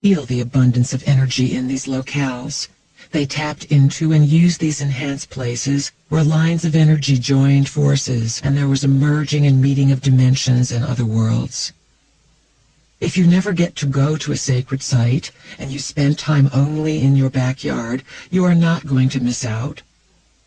Feel the abundance of energy in these locales. They tapped into and used these enhanced places where lines of energy joined forces, and there was a merging and meeting of dimensions and other worlds. If you never get to go to a sacred site, and you spend time only in your backyard, you are not going to miss out.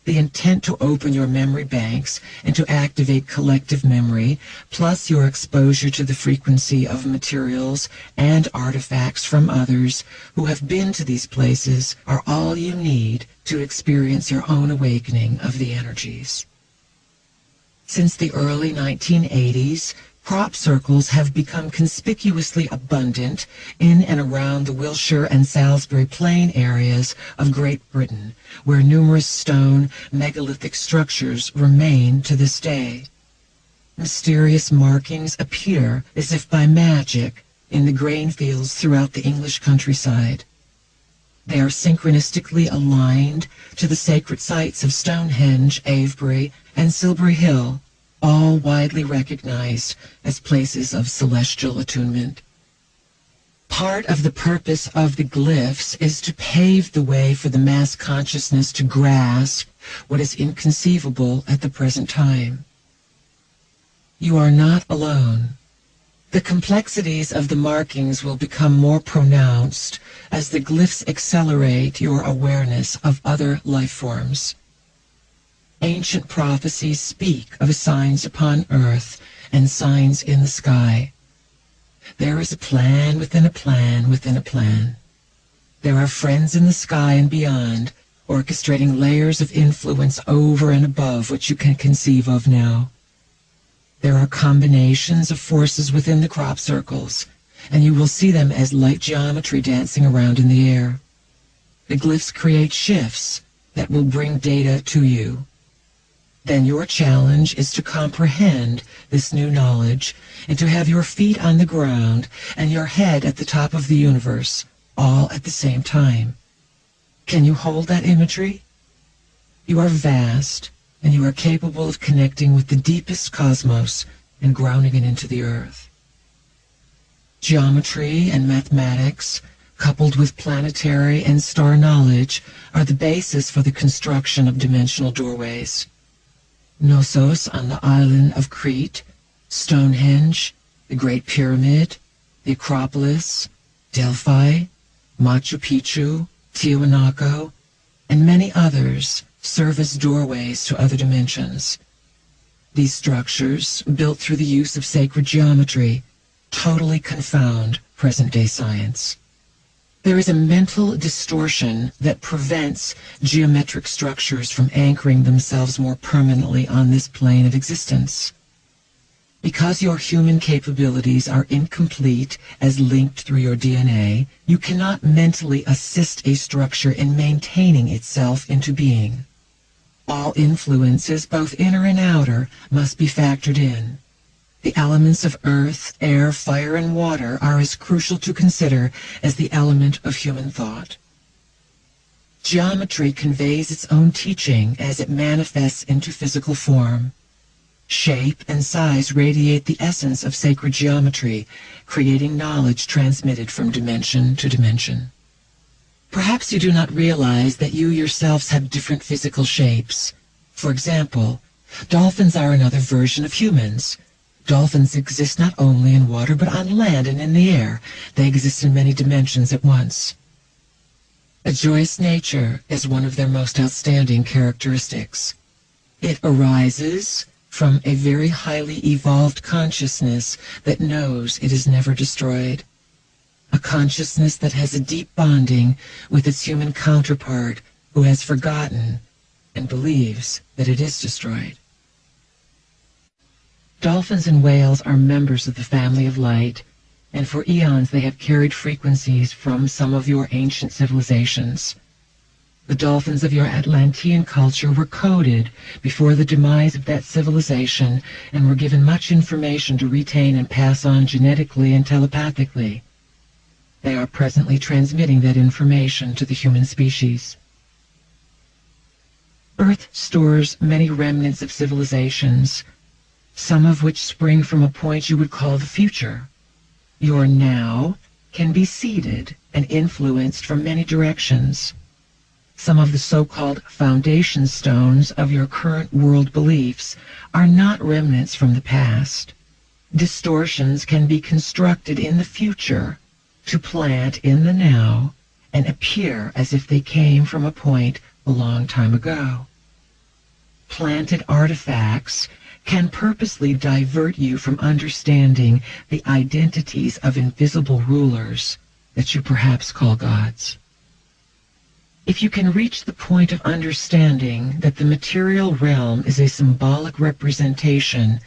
The intent to open your memory banks and to activate collective memory, plus your exposure to the frequency of materials and artifacts from others who have been to these places, are all you need to experience your own awakening of the energies. Since the early 1980s, crop circles have become conspicuously abundant in and around the Wiltshire and Salisbury Plain areas of Great Britain, where numerous stone megalithic structures remain to this day. Mysterious markings appear as if by magic in the grain fields throughout the English countryside. They are synchronistically aligned to the sacred sites of Stonehenge, Avebury, and Silbury Hill, all widely recognized as places of celestial attunement. Part of the purpose of the glyphs is to pave the way for the mass consciousness to grasp what is inconceivable at the present time. You are not alone. The complexities of the markings will become more pronounced as the glyphs accelerate your awareness of other life forms. Ancient prophecies speak of signs upon earth and signs in the sky. There is a plan within a plan within a plan. There are friends in the sky and beyond, orchestrating layers of influence over and above what you can conceive of now. There are combinations of forces within the crop circles, and you will see them as light geometry dancing around in the air. The glyphs create shifts that will bring data to you. Then your challenge is to comprehend this new knowledge and to have your feet on the ground and your head at the top of the universe, all at the same time. Can you hold that imagery? You are vast, and you are capable of connecting with the deepest cosmos and grounding it into the earth. Geometry and mathematics, coupled with planetary and star knowledge, are the basis for the construction of dimensional doorways. Knossos on the island of Crete, Stonehenge, the Great Pyramid, the Acropolis, Delphi, Machu Picchu, Tiwanaku, and many others serve as doorways to other dimensions. These structures, built through the use of sacred geometry, totally confound present-day science. There is a mental distortion that prevents geometric structures from anchoring themselves more permanently on this plane of existence. Because your human capabilities are incomplete as linked through your DNA, you cannot mentally assist a structure in maintaining itself into being. All influences, both inner and outer, must be factored in. The elements of earth, air, fire, and water are as crucial to consider as the element of human thought. Geometry conveys its own teaching as it manifests into physical form. Shape and size radiate the essence of sacred geometry, creating knowledge transmitted from dimension to dimension. Perhaps you do not realize that you yourselves have different physical shapes. For example, dolphins are another version of humans. Dolphins exist not only in water, but on land and in the air. They exist in many dimensions at once. A joyous nature is one of their most outstanding characteristics. It arises from a very highly evolved consciousness that knows it is never destroyed. A consciousness that has a deep bonding with its human counterpart who has forgotten and believes that it is destroyed. Dolphins and whales are members of the family of light, and for eons they have carried frequencies from some of your ancient civilizations. The dolphins of your Atlantean culture were coded before the demise of that civilization and were given much information to retain and pass on genetically and telepathically. They are presently transmitting that information to the human species. Earth stores many remnants of civilizations, some of which spring from a point you would call the future. Your now can be seeded and influenced from many directions. Some of the so-called foundation stones of your current world beliefs are not remnants from the past. Distortions can be constructed in the future to plant in the now and appear as if they came from a point a long time ago. Planted artifacts can purposely divert you from understanding the identities of invisible rulers that you perhaps call gods. If you can reach the point of understanding that the material realm is a symbolic representation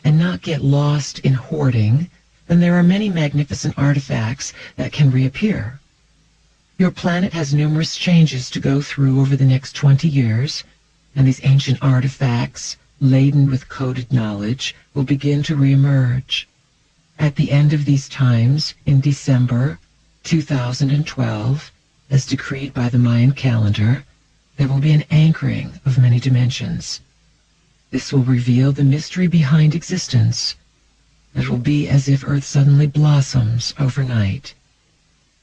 and not get lost in hoarding, then there are many magnificent artifacts that can reappear. Your planet has numerous changes to go through over the next 20 years, and these ancient artifacts, laden with coded knowledge, will begin to reemerge. At the end of these times, in December 2012, as decreed by the Mayan calendar, there will be an anchoring of many dimensions. This will reveal the mystery behind existence. It will be as if Earth suddenly blossoms overnight,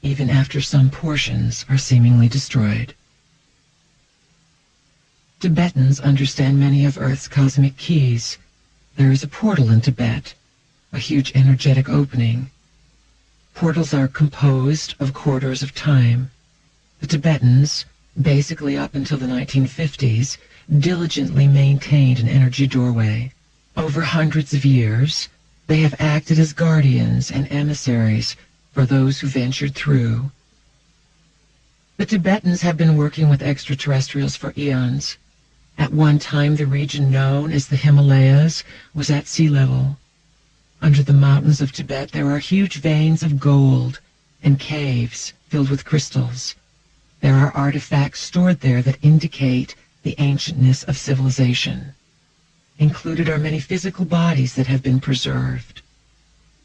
even after some portions are seemingly destroyed. Tibetans understand many of Earth's cosmic keys. There is a portal in Tibet, a huge energetic opening. Portals are composed of corridors of time. The Tibetans, basically up until the 1950s, diligently maintained an energy doorway. Over hundreds of years, they have acted as guardians and emissaries for those who ventured through. The Tibetans have been working with extraterrestrials for eons. At one time, the region known as the Himalayas was at sea level. Under the mountains of Tibet, there are huge veins of gold and caves filled with crystals. There are artifacts stored there that indicate the ancientness of civilization. Included are many physical bodies that have been preserved.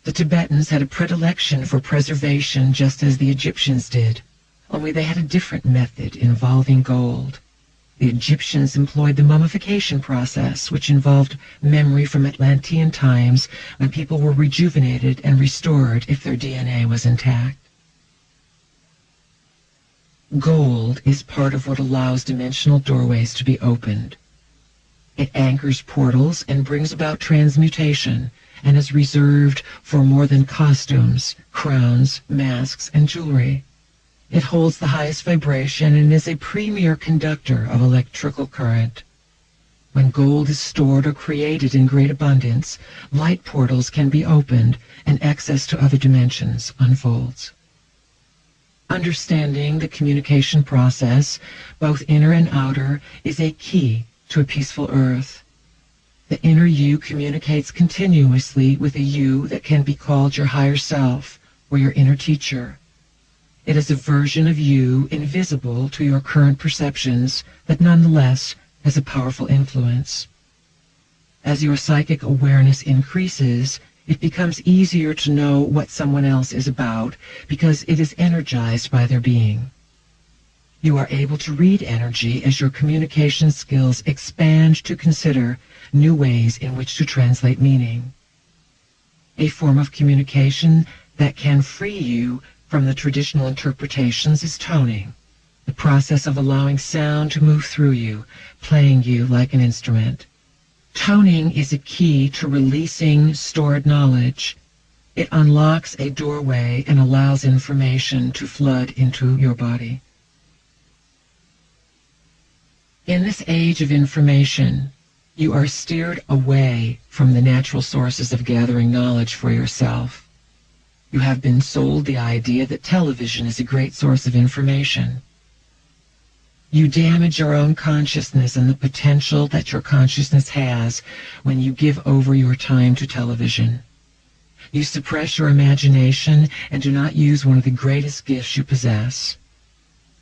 The Tibetans had a predilection for preservation just as the Egyptians did, only they had a different method involving gold. The Egyptians employed the mummification process, which involved memory from Atlantean times when people were rejuvenated and restored if their DNA was intact. Gold is part of what allows dimensional doorways to be opened. It anchors portals and brings about transmutation, and is reserved for more than costumes, crowns, masks, and jewelry. It holds the highest vibration and is a premier conductor of electrical current. When gold is stored or created in great abundance, light portals can be opened and access to other dimensions unfolds. Understanding the communication process, both inner and outer, is a key to a peaceful Earth. The inner you communicates continuously with a you that can be called your higher self or your inner teacher. It is a version of you invisible to your current perceptions, but nonetheless has a powerful influence. As your psychic awareness increases, it becomes easier to know what someone else is about because it is energized by their being. You are able to read energy as your communication skills expand to consider new ways in which to translate meaning. A form of communication that can free you from the traditional interpretations is toning, the process of allowing sound to move through you, playing you like an instrument. Toning is a key to releasing stored knowledge. It unlocks a doorway and allows information to flood into your body. In this age of information, you are steered away from the natural sources of gathering knowledge for yourself. You have been sold the idea that television is a great source of information. You damage your own consciousness and the potential that your consciousness has when you give over your time to television. You suppress your imagination and do not use one of the greatest gifts you possess.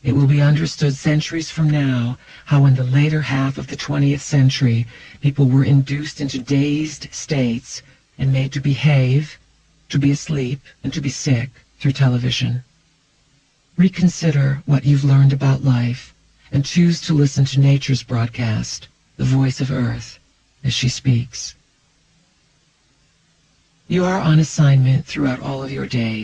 It will be understood centuries from now how in the later half of the 20th century people were induced into dazed states and made to behave, to be asleep, and to be sick through television. Reconsider what you've learned about life and choose to listen to nature's broadcast, the voice of Earth, as she speaks. You are on assignment throughout all of your days.